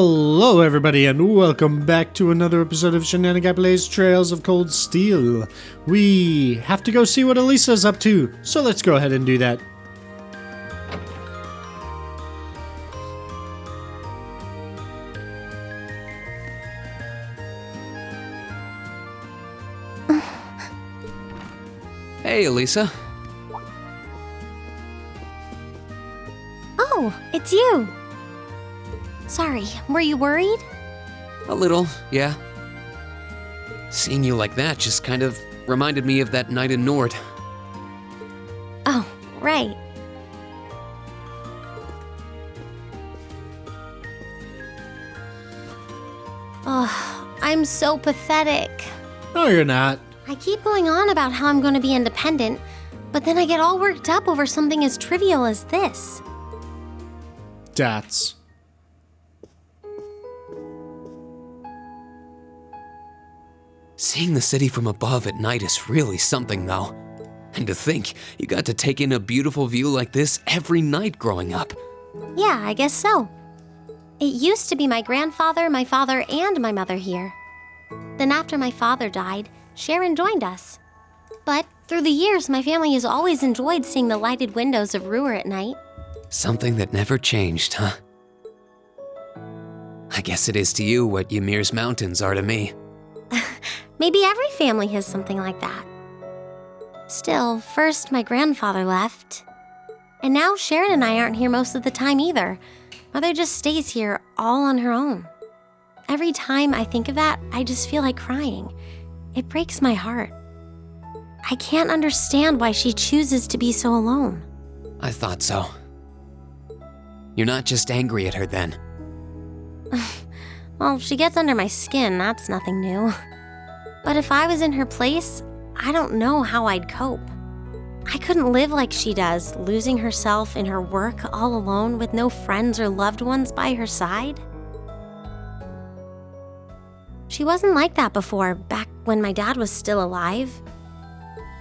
Hello everybody and welcome back to another episode of Shenanaguy Plays Trails of Cold Steel. We have to go see what Elisa's up to, so let's go ahead and do that. Hey, Elisa. Oh, it's you. Sorry, were you worried? A little, yeah. Seeing you like that just kind of reminded me of that night in Nord. Oh, right. Oh, I'm so pathetic. No, you're not. I keep going on about how I'm going to be independent, but then I get all worked up over something as trivial as this. Dats. Seeing the city from above at night is really something, though. And to think, you got to take in a beautiful view like this every night growing up. Yeah, I guess so. It used to be my grandfather, my father, and my mother here. Then after my father died, Sharon joined us. But through the years, my family has always enjoyed seeing the lighted windows of Ruhr at night. Something that never changed, huh? I guess it is to you what Ymir's mountains are to me. Maybe every family has something like that. Still, first my grandfather left. And now Sharon and I aren't here most of the time either. Mother just stays here all on her own. Every time I think of that, I just feel like crying. It breaks my heart. I can't understand why she chooses to be so alone. I thought so. You're not just angry at her then. Well, she gets under my skin, that's nothing new. But if I was in her place, I don't know how I'd cope. I couldn't live like she does, losing herself in her work all alone with no friends or loved ones by her side. She wasn't like that before, back when my dad was still alive.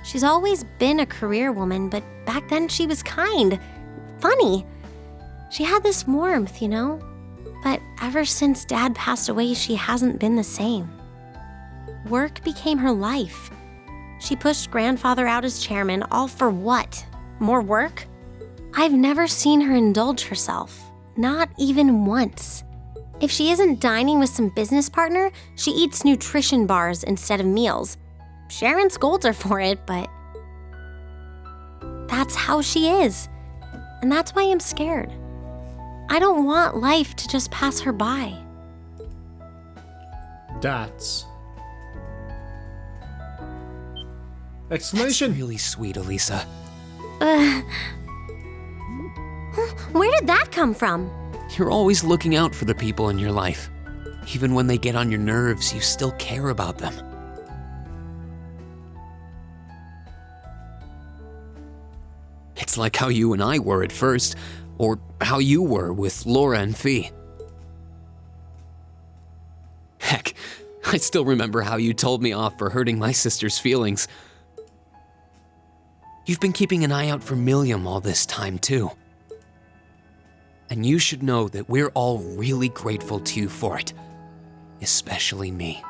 She's always been a career woman, but back then she was kind, funny. She had this warmth, you know? But ever since Dad passed away, she hasn't been the same. Work became her life. She pushed Grandfather out as chairman, all for what? More work? I've never seen her indulge herself, not even once. If she isn't dining with some business partner, she eats nutrition bars instead of meals. Sharon scolds her for it, but that's how she is. And that's why I'm scared. I don't want life to just pass her by. Dats. That's Exclamation. really sweet, Elisa. Where did that come from? You're always looking out for the people in your life. Even when they get on your nerves, you still care about them. It's like how you and I were at first, or how you were with Laura and Fee. Heck, I still remember how you told me off for hurting my sister's feelings. You've been keeping an eye out for Milliam all this time, too. And you should know that we're all really grateful to you for it. Especially me.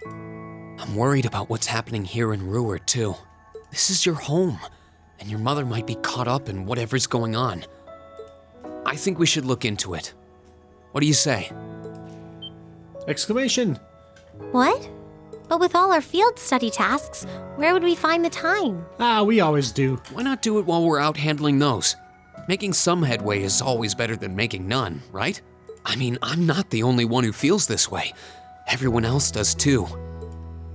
I'm worried about what's happening here in Ruhr, too. This is your home, and your mother might be caught up in whatever's going on. I think we should look into it. What do you say? Exclamation. What? But with all our field study tasks, where would we find the time? We always do. Why not do it while we're out handling those? Making some headway is always better than making none, right? I mean, I'm not the only one who feels this way. Everyone else does too.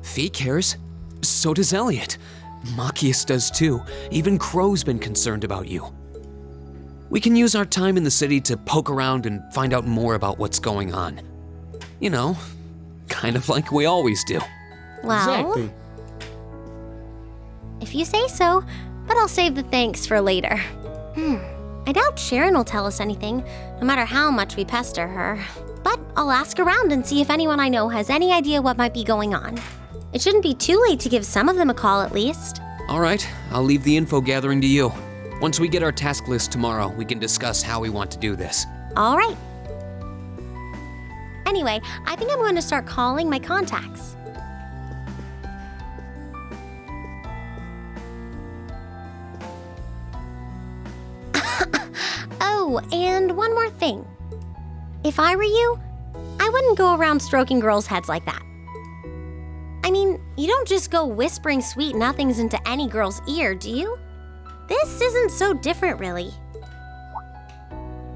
Fee cares. So does Elliot. Machias does too. Even Crow's been concerned about you. We can use our time in the city to poke around and find out more about what's going on. You know, kind of like we always do. Well, Exactly. if you say so, but I'll save the thanks for later. I doubt Sharon will tell us anything, no matter how much we pester her. But I'll ask around and see if anyone I know has any idea what might be going on. It shouldn't be too late to give some of them a call at least. All right, I'll leave the info gathering to you. Once we get our task list tomorrow, we can discuss how we want to do this. All right. Anyway, I think I'm going to start calling my contacts. Oh, and one more thing. If I were you, I wouldn't go around stroking girls' heads like that. I mean, you don't just go whispering sweet nothings into any girl's ear, do you? This isn't so different, really.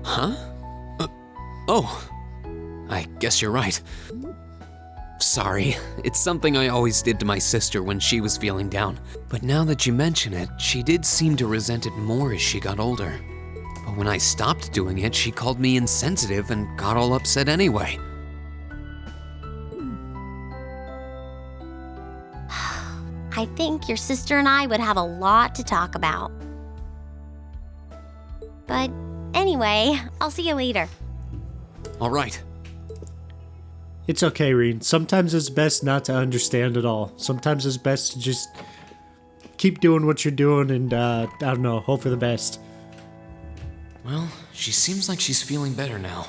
Huh? Oh, I guess you're right. Sorry, it's something I always did to my sister when she was feeling down. But now that you mention it, she did seem to resent it more as she got older. But when I stopped doing it, she called me insensitive and got all upset anyway. I think your sister and I would have a lot to talk about. But anyway, I'll see you later. All right. It's okay, Reen. Sometimes it's best not to understand at all. Sometimes it's best to just keep doing what you're doing and, I don't know, hope for the best. Well, she seems like she's feeling better now.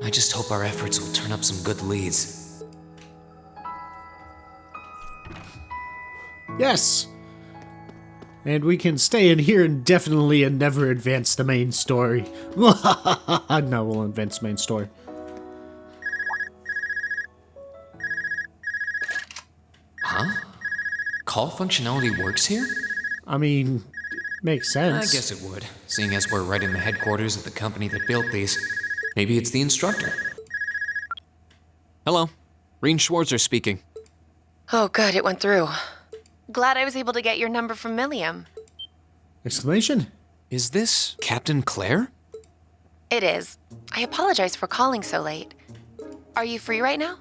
I just hope our efforts will turn up some good leads. Yes! And we can stay in here indefinitely and never advance the main story. No, we'll advance the main story. Huh? Call functionality works here? I mean, makes sense. I guess it would, seeing as we're right in the headquarters of the company that built these. Maybe it's the instructor. Hello, Reen Schwarzer speaking. Oh, good, it went through. Glad I was able to get your number from Milliam. Exclamation? Is this Captain Claire? It is. I apologize for calling so late. Are you free right now?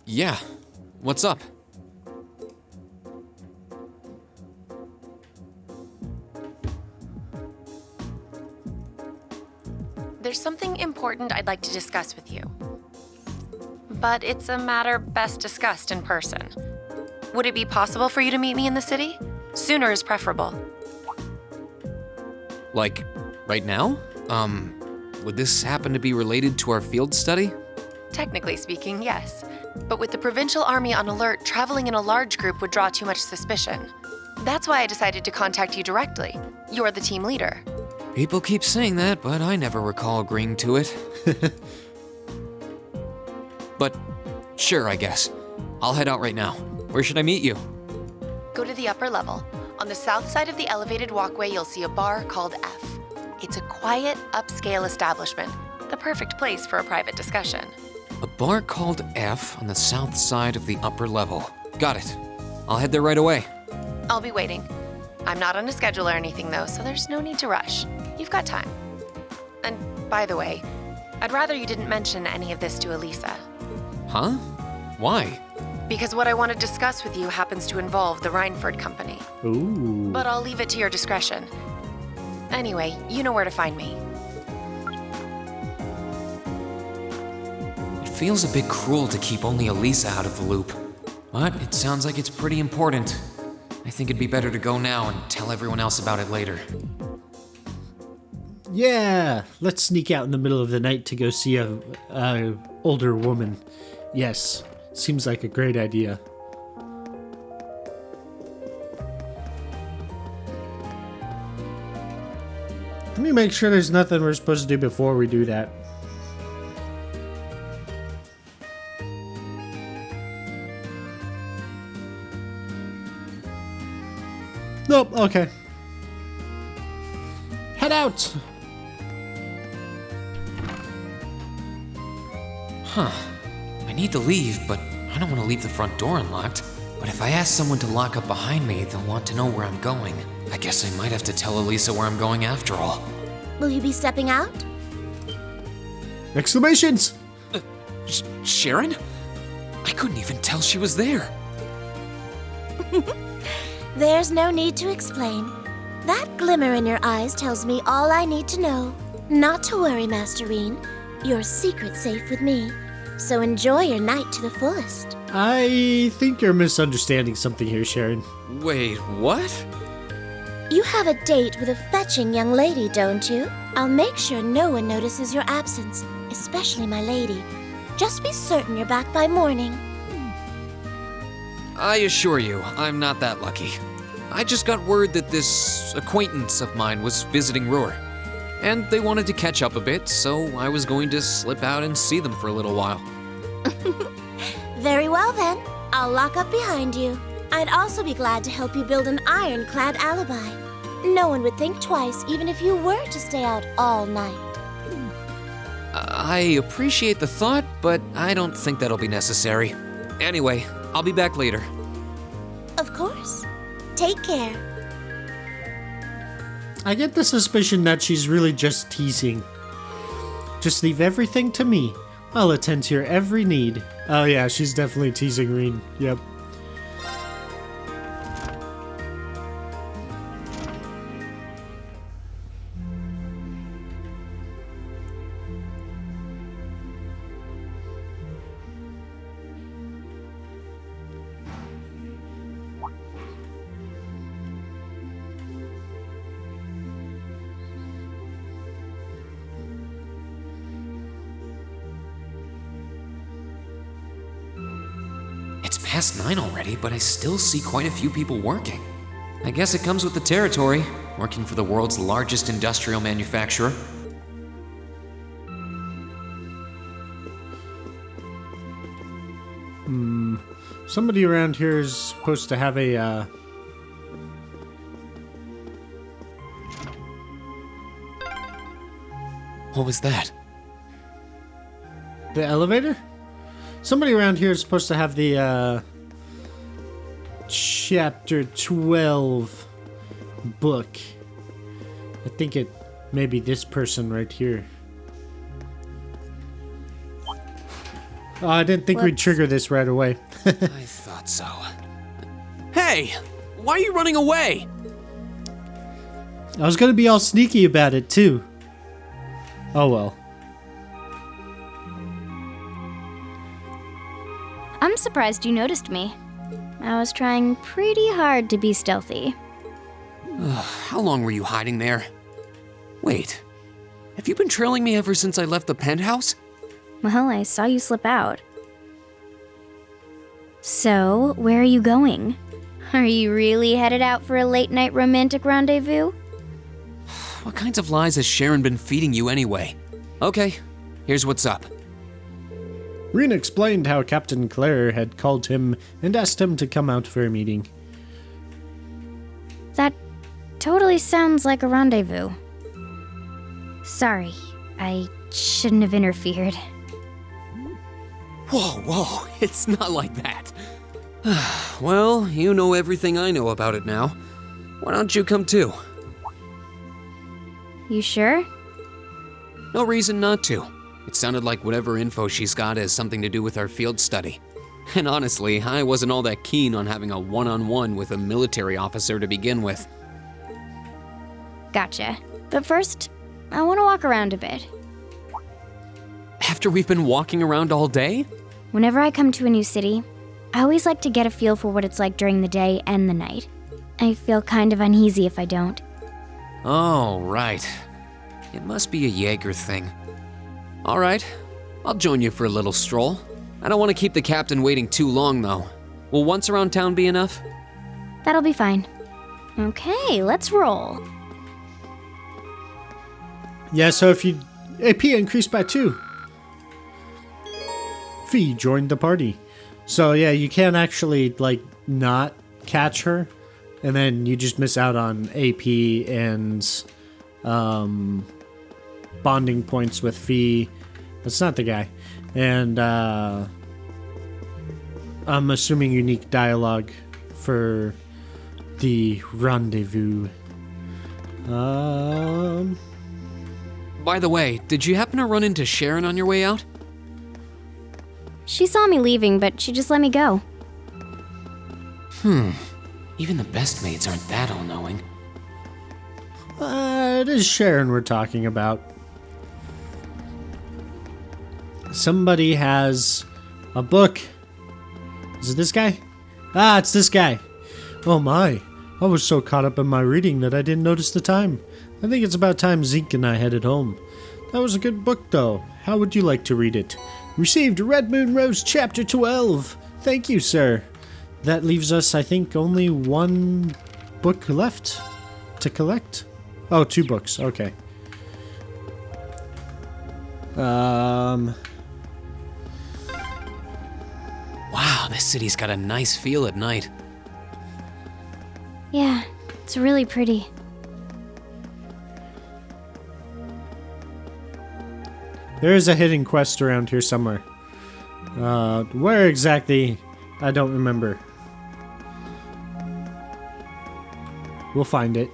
Yeah. What's up? There's something important I'd like to discuss with you. But it's a matter best discussed in person. Would it be possible for you to meet me in the city? Sooner is preferable. Like, right now? Would this happen to be related to our field study? Technically speaking, yes. But with the provincial army on alert, traveling in a large group would draw too much suspicion. That's why I decided to contact you directly. You're the team leader. People keep saying that, but I never recall agreeing to it. But, sure, I guess. I'll head out right now. Where should I meet you? Go to the upper level. On the south side of the elevated walkway, you'll see a bar called F. It's a quiet, upscale establishment. The perfect place for a private discussion. A bar called F on the south side of the upper level. Got it. I'll head there right away. I'll be waiting. I'm not on a schedule or anything, though, so there's no need to rush. You've got time. And by the way, I'd rather you didn't mention any of this to Elisa. Huh? Why? Because what I want to discuss with you happens to involve the Rhineford Company. Ooh. But I'll leave it to your discretion. Anyway, you know where to find me. It feels a bit cruel to keep only Elisa out of the loop. But it sounds like it's pretty important. I think it'd be better to go now and tell everyone else about it later. Yeah, let's sneak out in the middle of the night to go see a older woman. Yes, seems like a great idea. Let me make sure there's nothing we're supposed to do before we do that. Nope, okay. Head out! Huh. I need to leave, but I don't want to leave the front door unlocked. But if I ask someone to lock up behind me, they'll want to know where I'm going. I guess I might have to tell Elisa where I'm going after all. Will you be stepping out? Exclamations! Sharon? I couldn't even tell she was there. There's no need to explain. That glimmer in your eyes tells me all I need to know. Not to worry, Masterine. Your secret's safe with me. So enjoy your night to the fullest. I think you're misunderstanding something here, Sharon. Wait, what? You have a date with a fetching young lady, don't you? I'll make sure no one notices your absence, especially my lady. Just be certain you're back by morning. I assure you, I'm not that lucky. I just got word that this acquaintance of mine was visiting Roar, and they wanted to catch up a bit, so I was going to slip out and see them for a little while. Very well then. I'll lock up behind you. I'd also be glad to help you build an ironclad alibi. No one would think twice, even if you were to stay out all night. I appreciate the thought, but I don't think that'll be necessary. Anyway, I'll be back later. Of course. Take care. I get the suspicion that she's really just teasing. Just leave everything to me. I'll attend to your every need. Oh yeah, she's definitely teasing Reen. Yep. It's past 9 already, but I still see quite a few people working. I guess it comes with the territory, working for the world's largest industrial manufacturer. Somebody around here is supposed to have a, What was that? the elevator? Somebody around here is supposed to have the, Chapter 12 book. I think it may be this person right here. Oh, I didn't think we'd Whoops. trigger this right away. I thought so. Hey! Why are you running away? I was gonna be all sneaky about it, too. Oh well. I'm surprised you noticed me. I was trying pretty hard to be stealthy. How long were you hiding there? Wait, have you been trailing me ever since I left the penthouse? Well, I saw you slip out. So, where are you going? Are you really headed out for a late-night romantic rendezvous? What kinds of lies has Sharon been feeding you anyway? Okay, here's what's up. Reen explained how Captain Claire had called him and asked him to come out for a meeting. That totally sounds like a rendezvous. Sorry, I shouldn't have interfered. Whoa, it's not like that. Well, you know everything I know about it now. Why don't you come too? You sure? No reason not to. It sounded like whatever info she's got has something to do with our field study. And honestly, I wasn't all that keen on having a one-on-one with a military officer to begin with. Gotcha. But first, I want to walk around a bit. After we've been walking around all day? Whenever I come to a new city, I always like to get a feel for what it's like during the day and the night. I feel kind of uneasy if I don't. Oh, right. It must be a Jaeger thing. All right, I'll join you for a little stroll. I don't want to keep the captain waiting too long, though. Will once around town be enough? That'll be fine. Okay, let's roll. Yeah, so if you AP increased by 2. Fee joined the party. So yeah, you can't actually like not catch her, and then you just miss out on AP and bonding points with Fee. That's not the guy. And I'm assuming unique dialogue for the rendezvous. By the way, did you happen to run into Sharon on your way out? She saw me leaving, but she just let me go. Even the best maids aren't that all-knowing. It is Sharon we're talking about. Somebody has a book. Is it this guy? Ah, it's this guy. Oh my. I was so caught up in my reading that I didn't notice the time. I think it's about time Zeke and I headed home. That was a good book, though. How would you like to read it? Received Red Moon Rose Chapter 12. Thank you, sir. That leaves us, I think, only one book left to collect. Oh, 2 books. Okay. Wow, this city's got a nice feel at night. Yeah, it's really pretty. There is a hidden quest around here somewhere. Where exactly? I don't remember. We'll find it.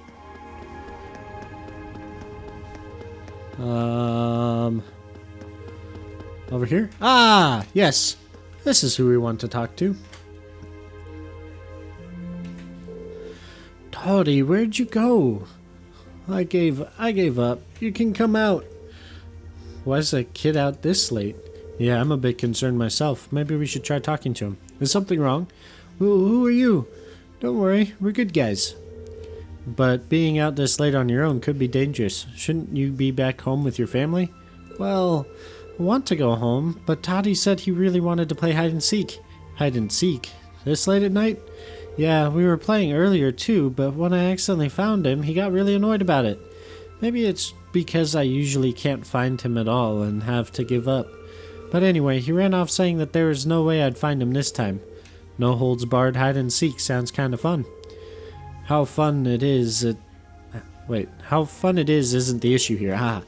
Over here? Ah, yes. This is who we want to talk to. Toddy, where'd you go? I gave up. You can come out. Why's the kid out this late? Yeah, I'm a bit concerned myself. Maybe we should try talking to him. Is something wrong? Who are you? Don't worry, we're good guys. But being out this late on your own could be dangerous. Shouldn't you be back home with your family? Well, I want to go home, but Toddy said he really wanted to play hide and seek. Hide and seek? This late at night? Yeah, we were playing earlier too, but when I accidentally found him, he got really annoyed about it. Maybe it's because I usually can't find him at all and have to give up. But anyway, he ran off saying that there was no way I'd find him this time. No holds barred hide and seek sounds kind of fun. How fun it is isn't the issue here.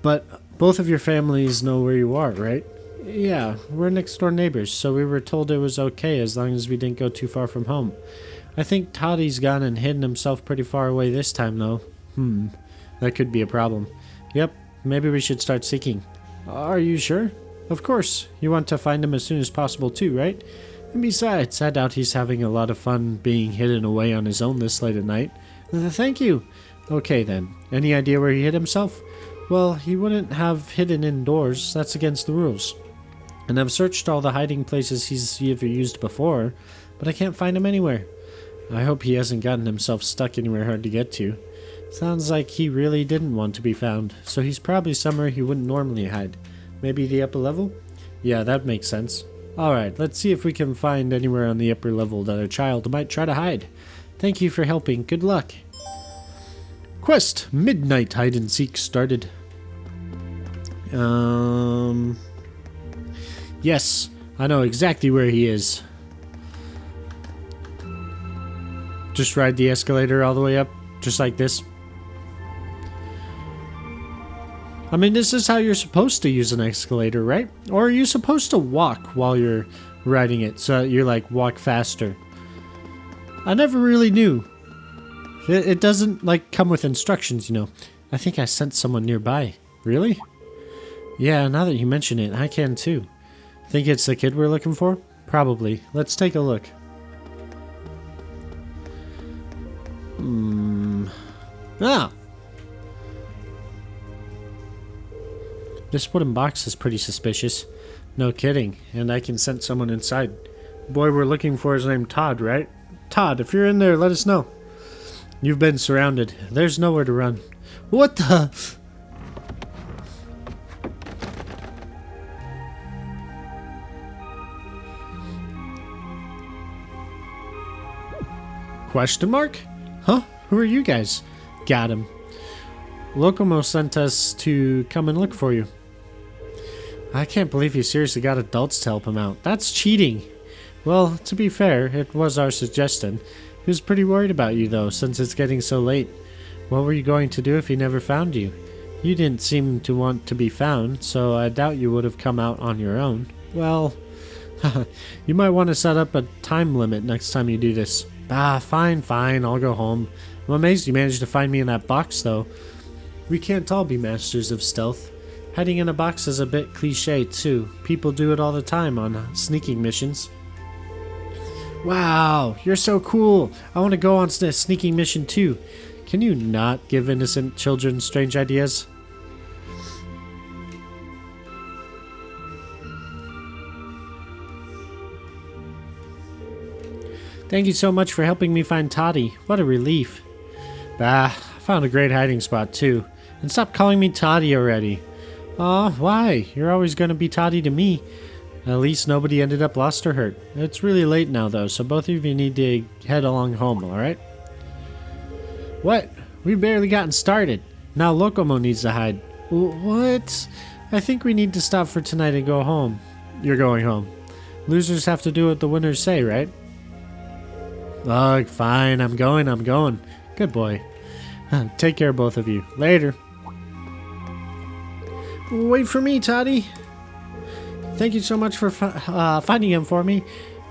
But both of your families know where you are, right? Yeah, we're next door neighbors, so we were told it was okay as long as we didn't go too far from home. I think Toddy's gone and hidden himself pretty far away this time, though. That could be a problem. Yep, maybe we should start seeking. Are you sure? Of course. You want to find him as soon as possible too, right? And besides, I doubt he's having a lot of fun being hidden away on his own this late at night. Thank you. Okay then. Any idea where he hid himself? Well, he wouldn't have hidden indoors. That's against the rules. And I've searched all the hiding places he's ever used before, but I can't find him anywhere. I hope he hasn't gotten himself stuck anywhere hard to get to. Sounds like he really didn't want to be found, so he's probably somewhere he wouldn't normally hide. Maybe the upper level? Yeah, that makes sense. Alright, let's see if we can find anywhere on the upper level that a child might try to hide. Thank you for helping. Good luck. Quest Midnight Hide and Seek started. Yes, I know exactly where he is. Just ride the escalator all the way up, just like this. I mean, this is how you're supposed to use an escalator, right? Or are you supposed to walk while you're riding it, so you're like, walk faster? I never really knew. It doesn't, like, come with instructions, you know. I think I sent someone nearby. Really? Yeah, now that you mention it, I can too. Think it's the kid we're looking for? Probably. Let's take a look. Ah! This wooden box is pretty suspicious. No kidding, and I can sense someone inside. The boy we're looking for is named Todd, right? Todd, if you're in there, let us know. You've been surrounded. There's nowhere to run. What the? Question mark? Huh? Who are you guys? Got him. Locomo sent us to come and look for you. I can't believe he seriously got adults to help him out. That's cheating. Well, to be fair, it was our suggestion. He was pretty worried about you, though, since it's getting so late. What were you going to do if he never found you? You didn't seem to want to be found, so I doubt you would have come out on your own. Well, you might want to set up a time limit next time you do this. Fine, I'll go home. I'm amazed you managed to find me in that box, though. We can't all be masters of stealth. Hiding in a box is a bit cliche, too. People do it all the time on sneaking missions. Wow, you're so cool. I want to go on a sneaking mission, too. Can you not give innocent children strange ideas? Thank you so much for helping me find Toddy. What a relief. Bah, I found a great hiding spot too. And stop calling me Toddy already. Aw, why? You're always gonna be Toddy to me. At least nobody ended up lost or hurt. It's really late now though, so both of you need to head along home, alright? What? We've barely gotten started. Now Locomo needs to hide. What? I think we need to stop for tonight and go home. You're going home. Losers have to do what the winners say, right? Ugh, fine. I'm going. Good boy. Take care, both of you. Later. Wait for me, Toddy. Thank you so much for finding him for me.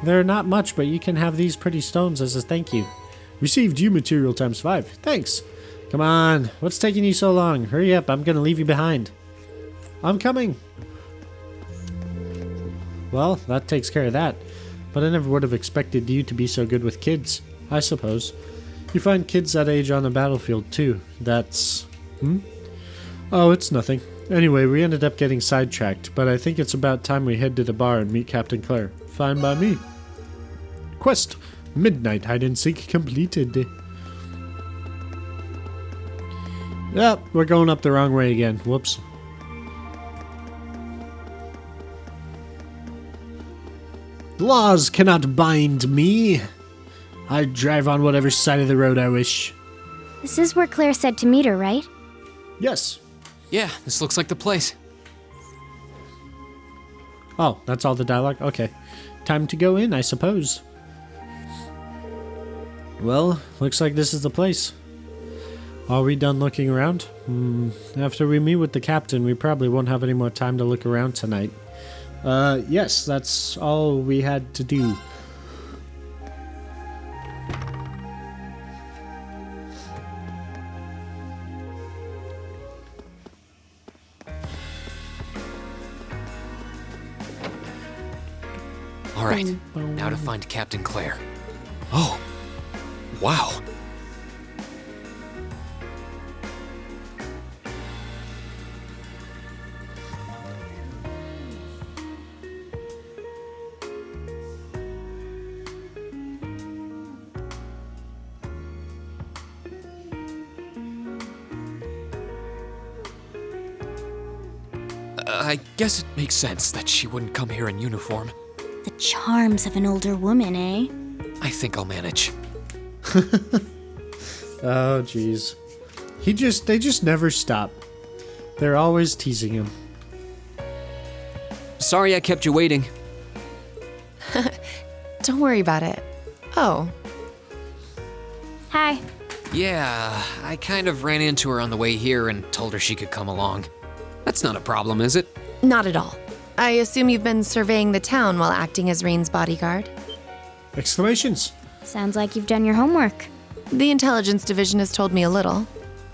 They're not much, but you can have these pretty stones as a thank you. Received you material ×5. Thanks. Come on. What's taking you so long? Hurry up. I'm going to leave you behind. I'm coming. Well, that takes care of that. But I never would have expected you to be so good with kids, I suppose. You find kids that age on the battlefield, too. That's... Oh, it's nothing. Anyway, we ended up getting sidetracked, but I think it's about time we head to the bar and meet Captain Claire. Fine by me. Quest: Midnight Hide and Seek completed. Yep, we're going up the wrong way again. Whoops. Laws cannot bind me. I drive on whatever side of the road I wish. This is where Claire said to meet her, right? Yes. Yeah, this looks like the place. Oh, that's all the dialogue? Okay. Time to go in, I suppose. Well, looks like this is the place. Are we done looking around? After we meet with the captain, we probably won't have any more time to look around tonight. Yes, that's all we had to do. All right, now to find Captain Claire. Oh, wow. I guess it makes sense that she wouldn't come here in uniform. The charms of an older woman, eh? I think I'll manage. Oh, jeez. They just never stop. They're always teasing him. Sorry I kept you waiting. Don't worry about it. Oh, Hi. Yeah, I kind of ran into her on the way here and told her she could come along. That's not a problem, is it? not at all. I assume you've been surveying the town while acting as Reen's bodyguard? Exclamations. Sounds like you've done your homework. The intelligence division has told me a little.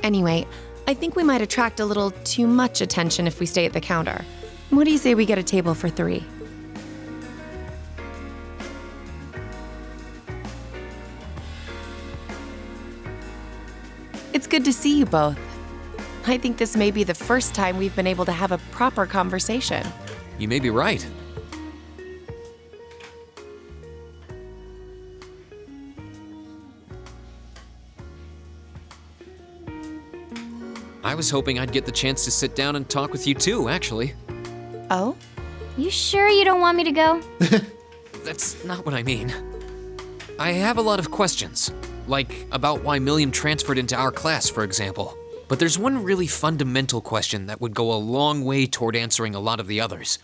Anyway, I think we might attract a little too much attention if we stay at the counter. What do you say we get a table for 3? It's good to see you both. I think this may be the first time we've been able to have a proper conversation. You may be right. I was hoping I'd get the chance to sit down and talk with you too, actually. Oh? You sure you don't want me to go? That's not what I mean. I have a lot of questions, like about why Milliam transferred into our class, for example. But there's one really fundamental question that would go a long way toward answering a lot of the others.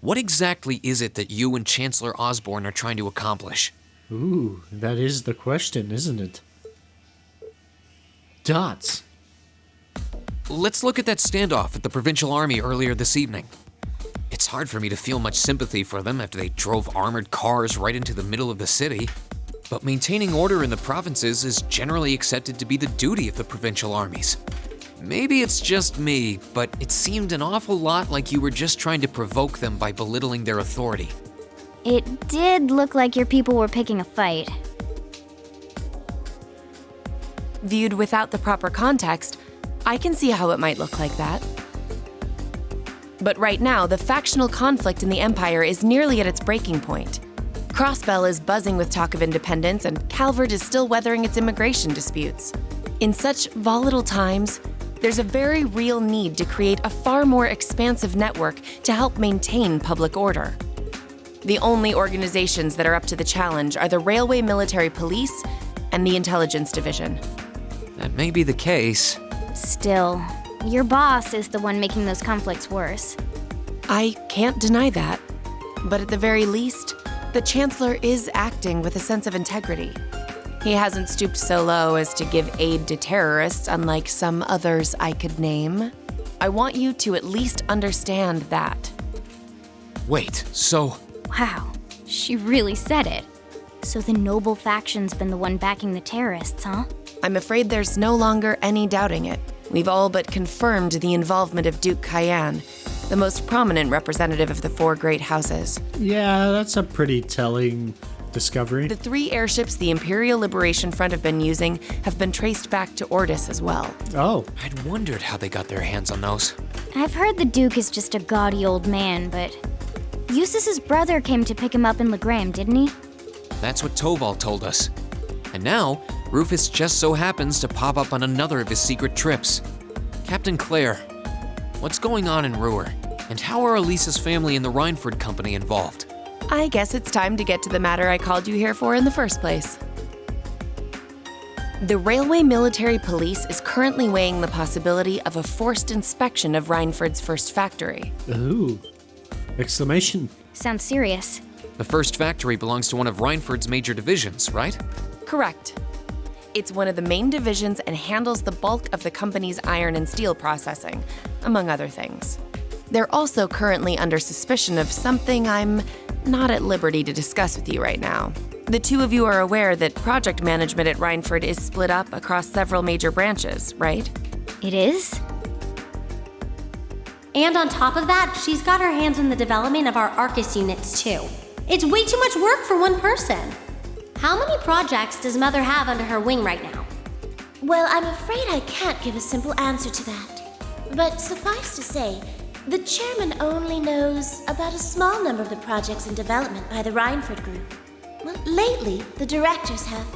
What exactly is it that you and Chancellor Osborne are trying to accomplish? Ooh, that is the question, isn't it? Dots. Let's look at that standoff at the Provincial Army earlier this evening. It's hard for me to feel much sympathy for them after they drove armored cars right into the middle of the city. But maintaining order in the provinces is generally accepted to be the duty of the provincial armies. Maybe it's just me, but it seemed an awful lot like you were just trying to provoke them by belittling their authority. It did look like your people were picking a fight. Viewed without the proper context, I can see how it might look like that. But right now, the factional conflict in the Empire is nearly at its breaking point. Crossbell is buzzing with talk of independence, and Calvert is still weathering its immigration disputes. In such volatile times, there's a very real need to create a far more expansive network to help maintain public order. The only organizations that are up to the challenge are the Railway Military Police and the Intelligence Division. That may be the case. Still, your boss is the one making those conflicts worse. I can't deny that. But at the very least, the Chancellor is acting with a sense of integrity. He hasn't stooped so low as to give aid to terrorists, unlike some others I could name. I want you to at least understand that. Wait, so... Wow, she really said it. So the noble faction's been the one backing the terrorists, huh? I'm afraid there's no longer any doubting it. We've all but confirmed the involvement of Duke Cayenne, the most prominent representative of the four great houses. Yeah, that's a pretty telling discovery. The 3 airships the Imperial Liberation Front have been using have been traced back to Ordis as well. Oh, I'd wondered how they got their hands on those. I've heard the Duke is just a gaudy old man, but Eustace's brother came to pick him up in Legram, didn't he? That's what Toval told us. And now, Rufus just so happens to pop up on another of his secret trips. Captain Clare, what's going on in Ruhr? And how are Elisa's family and the Rhineford Company involved? I guess it's time to get to the matter I called you here for in the first place. The Railway Military Police is currently weighing the possibility of a forced inspection of Rhineford's first factory. ooh. Exclamation. Sounds serious. The first factory belongs to one of Rhineford's major divisions, right? Correct. It's one of the main divisions and handles the bulk of the company's iron and steel processing, among other things. They're also currently under suspicion of something I'm not at liberty to discuss with you right now. The 2 of you are aware that project management at Rhineford is split up across several major branches, right? It is? And on top of that, she's got her hands in the development of our Arcus units, too. It's way too much work for one person. How many projects does Mother have under her wing right now? Well, I'm afraid I can't give a simple answer to that. But suffice to say, the chairman only knows about a small number of the projects in development by the Rhineford Group. Well, lately, the directors have.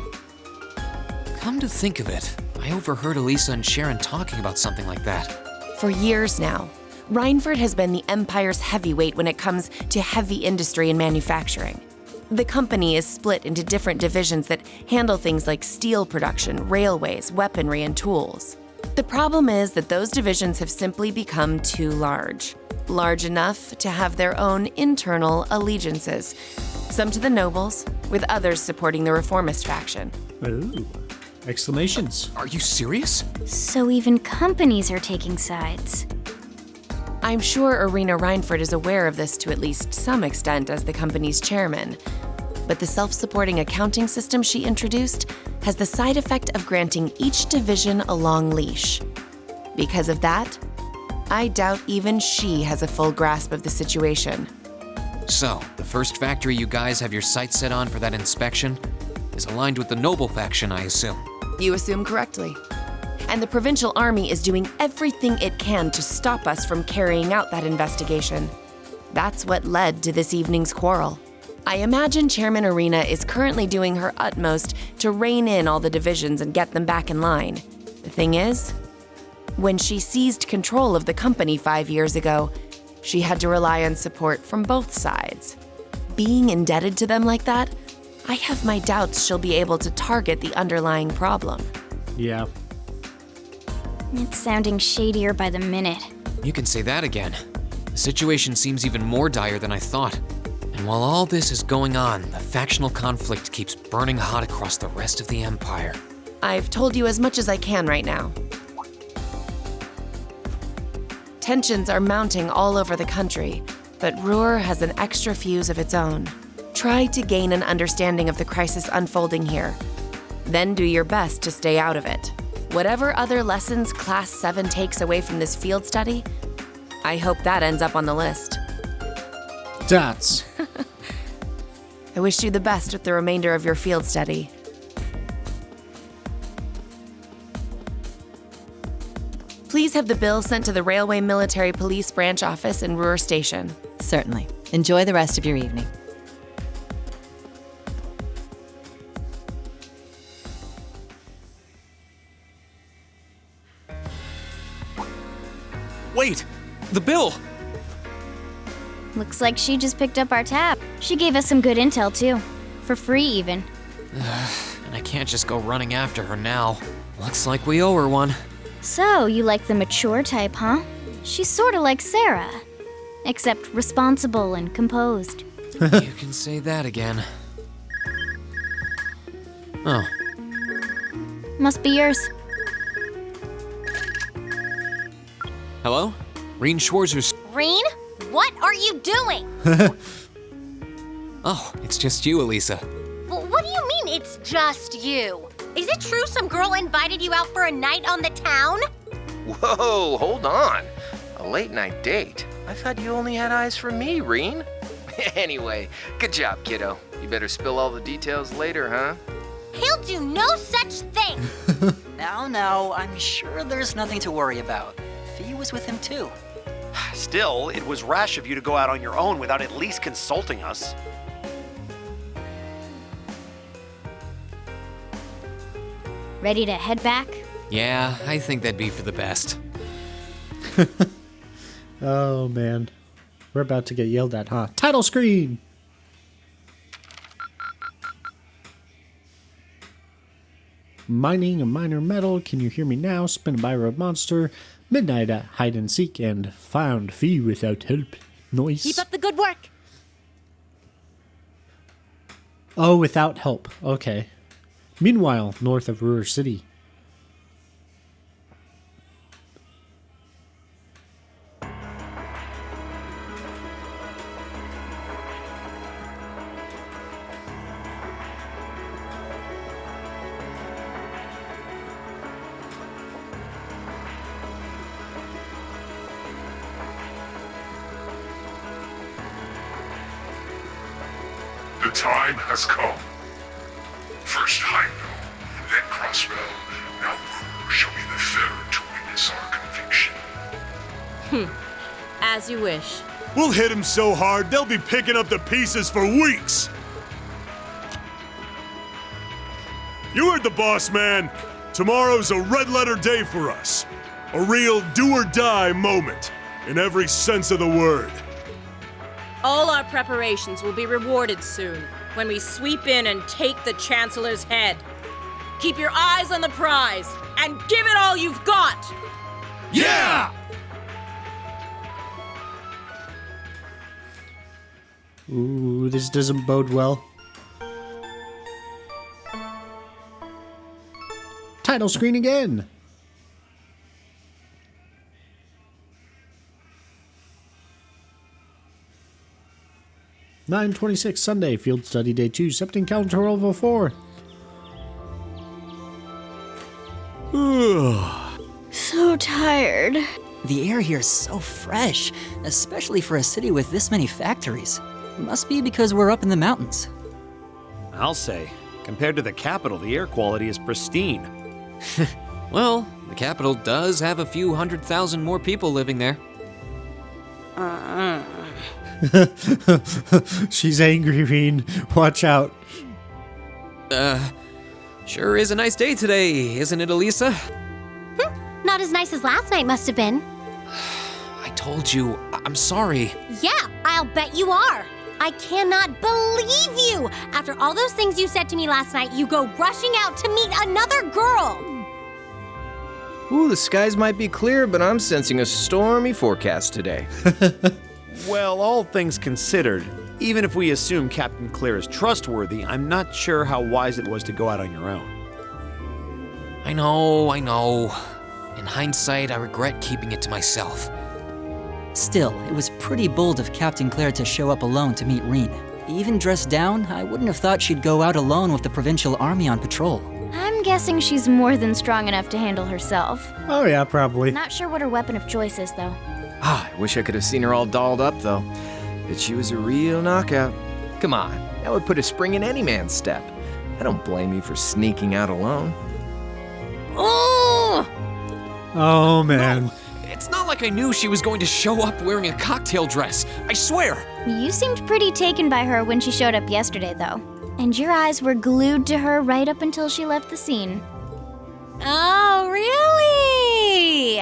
Come to think of it, I overheard Elisa and Sharon talking about something like that. For years now, Rhineford has been the Empire's heavyweight when it comes to heavy industry and manufacturing. The company is split into different divisions that handle things like steel production, railways, weaponry, and tools. The problem is that those divisions have simply become too large. Large enough to have their own internal allegiances. Some to the nobles, with others supporting the reformist faction. Ooh. Exclamations. Are you serious? So even companies are taking sides. I'm sure Irina Rhineford is aware of this to at least some extent as the company's chairman. But the self-supporting accounting system she introduced has the side effect of granting each division a long leash. Because of that, I doubt even she has a full grasp of the situation. So, the first factory you guys have your sights set on for that inspection is aligned with the noble faction, I assume. You assume correctly. And the provincial army is doing everything it can to stop us from carrying out that investigation. That's what led to this evening's quarrel. I imagine Chairman Irina is currently doing her utmost to rein in all the divisions and get them back in line. The thing is, when she seized control of the company 5 years ago, she had to rely on support from both sides. Being indebted to them like that, I have my doubts she'll be able to target the underlying problem. Yeah. It's sounding shadier by the minute. You can say that again. The situation seems even more dire than I thought. And while all this is going on, the factional conflict keeps burning hot across the rest of the Empire. I've told you as much as I can right now. Tensions are mounting all over the country, but Ruhr has an extra fuse of its own. Try to gain an understanding of the crisis unfolding here. Then do your best to stay out of it. Whatever other lessons Class 7 takes away from this field study, I hope that ends up on the list. That's. I wish you the best with the remainder of your field study. Please have the bill sent to the Railway Military Police Branch Office in Ruhr Station. Certainly. Enjoy the rest of your evening. Wait! The bill! Looks like she just picked up our tab. She gave us some good intel, too. For free, even. And I can't just go running after her now. Looks like we owe her one. So, you like the mature type, huh? She's sorta like Sarah. Except responsible and composed. You can say that again. Oh. Must be yours. Hello? Reen Schwarzer's... Reen, what are you doing? Oh, it's just you, Elisa. Well, what do you mean it's just you? Is it true some girl invited you out for a night on the town? Whoa, hold on. A late night date? I thought you only had eyes for me, Reen. Anyway, good job, kiddo. You better spill all the details later, huh? He'll do no such thing. Now, I'm sure there's nothing to worry about. Fee was with him too. Still, it was rash of you to go out on your own without at least consulting us. Ready to head back? Yeah, I think that'd be for the best. Oh, man. We're about to get yelled at, huh? Title screen! Mining a minor metal, Can You Hear Me Now, Spin a by Road Monster, Midnight at Hide and Seek, and Found Fee Without Help. Noise. Keep up the good work. Oh, without help. Okay. Meanwhile, north of Ruhr City. The time has come. First Heimdall, then Crossbow, now Ruhr shall be the third to witness our conviction. As you wish. We'll hit him so hard, they'll be picking up the pieces for weeks! You heard the boss, man. Tomorrow's a red-letter day for us. A real do-or-die moment, in every sense of the word. All our preparations will be rewarded soon, when we sweep in and take the Chancellor's head. Keep your eyes on the prize, and give it all you've got! Yeah! Ooh, this doesn't bode well. Title screen again! (9/26) Sunday, Field Study Day 2, September Calendar 1204. So tired. The air here is so fresh, especially for a city with this many factories. Must be because we're up in the mountains. I'll say, compared to the capital, the air quality is pristine. Well, the capital does have a few 100,000 more people living there. She's angry, Reen. Watch out. Sure is a nice day today, isn't it, Elisa? Not as nice as last night must have been. I told you, I'm sorry. Yeah, I'll bet you are. I cannot believe you. After all those things you said to me last night, you go rushing out to meet another girl. Ooh, the skies might be clear, but I'm sensing a stormy forecast today. Well, all things considered, even if we assume Captain Claire is trustworthy, I'm not sure how wise it was to go out on your own. I know. In hindsight, I regret keeping it to myself. Still, it was pretty bold of Captain Claire to show up alone to meet Reen. Even dressed down, I wouldn't have thought she'd go out alone with the provincial army on patrol. I'm guessing she's more than strong enough to handle herself. Oh yeah, probably. Not sure what her weapon of choice is, though. I wish I could have seen her all dolled up, though. But she was a real knockout. Come on, that would put a spring in any man's step. I don't blame you for sneaking out alone. Oh man. It's not like I knew she was going to show up wearing a cocktail dress. I swear. You seemed pretty taken by her when she showed up yesterday, though. And your eyes were glued to her right up until she left the scene. Oh, really?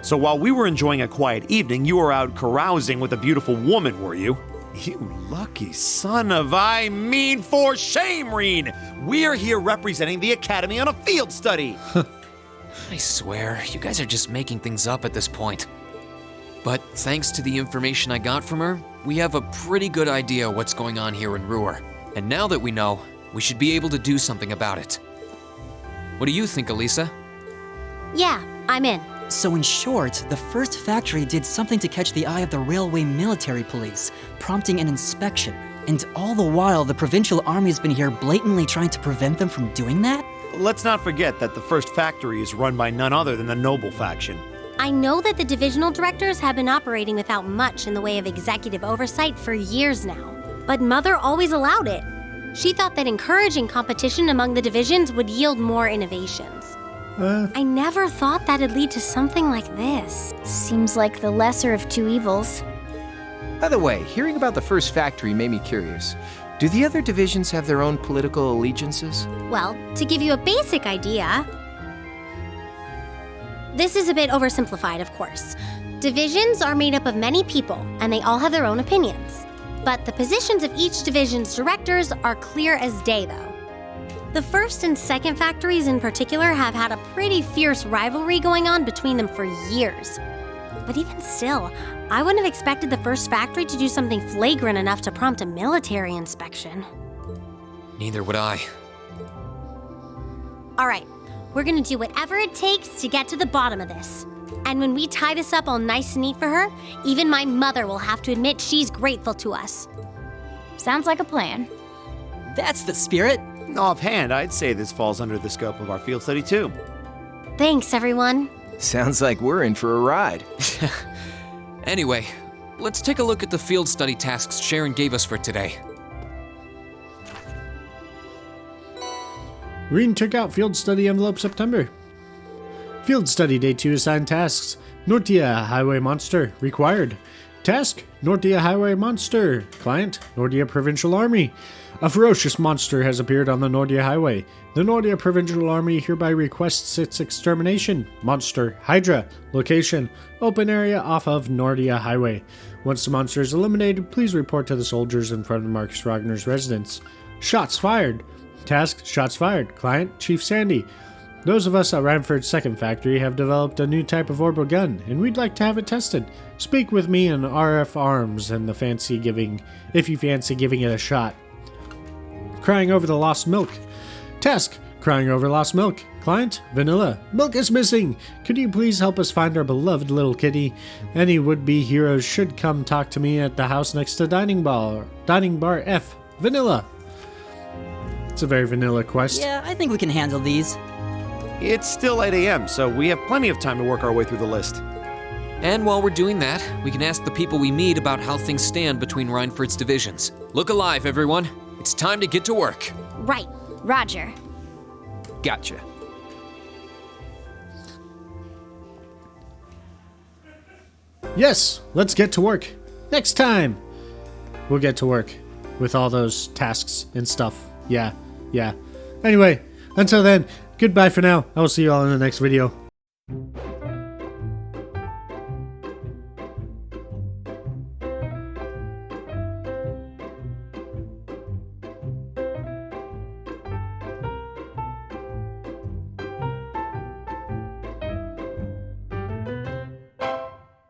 So while we were enjoying a quiet evening, you were out carousing with a beautiful woman, were you? You lucky son of for shame, Reen! We're here representing the Academy on a field study! I swear, you guys are just making things up at this point. But thanks to the information I got from her, we have a pretty good idea what's going on here in Ruhr. And now that we know, we should be able to do something about it. What do you think, Elisa? Yeah, I'm in. So in short, the first factory did something to catch the eye of the railway military police, prompting an inspection. And all the while, the provincial army has been here blatantly trying to prevent them from doing that? Let's not forget that the first factory is run by none other than the Noble faction. I know that the divisional directors have been operating without much in the way of executive oversight for years now. But Mother always allowed it. She thought that encouraging competition among the divisions would yield more innovations. I never thought that'd lead to something like this. Seems like the lesser of two evils. By the way, hearing about the first factory made me curious. Do the other divisions have their own political allegiances? Well, to give you a basic idea, this is a bit oversimplified, of course. Divisions are made up of many people, and they all have their own opinions. But the positions of each division's directors are clear as day, though. The first and second factories in particular have had a pretty fierce rivalry going on between them for years. But even still, I wouldn't have expected the first factory to do something flagrant enough to prompt a military inspection. Neither would I. All right, we're gonna do whatever it takes to get to the bottom of this. And when we tie this up all nice and neat for her, even my mother will have to admit she's grateful to us. Sounds like a plan. That's the spirit. Offhand, I'd say this falls under the scope of our field study too. Thanks, everyone. Sounds like we're in for a ride. Anyway, let's take a look at the field study tasks Sharon gave us for today. Reen took out Field Study Envelope September. Field Study Day 2 assigned tasks. Nortia Highway Monster. Required. Task: Nortia Highway Monster. Client: Nortia Provincial Army. A ferocious monster has appeared on the Nordia Highway. The Nordia Provincial Army hereby requests its extermination. Monster: Hydra. Location: open area off of Nordia Highway. Once the monster is eliminated, please report to the soldiers in front of Marcus Ragner's residence. Shots fired. Task: Shots fired. Client: Chief Sandy. Those of us at Ranford's second factory have developed a new type of orbital gun, and we'd like to have it tested. Speak with me and RF Arms and if you fancy giving it a shot. Crying over the lost milk. Task: Crying over lost milk. Client: Vanilla. Milk is missing. Could you please help us find our beloved little kitty? Any would-be heroes should come talk to me at the house next to Dining Bar F. Vanilla. It's a very vanilla quest. Yeah, I think we can handle these. It's still 8 a.m., so we have plenty of time to work our way through the list. And while we're doing that, we can ask the people we meet about how things stand between Reinford's divisions. Look alive, everyone. It's time to get to work. Right. Roger. Gotcha. Yes, let's get to work. Next time, we'll get to work with all those tasks and stuff. Yeah. Anyway, until then, goodbye for now. I will see you all in the next video.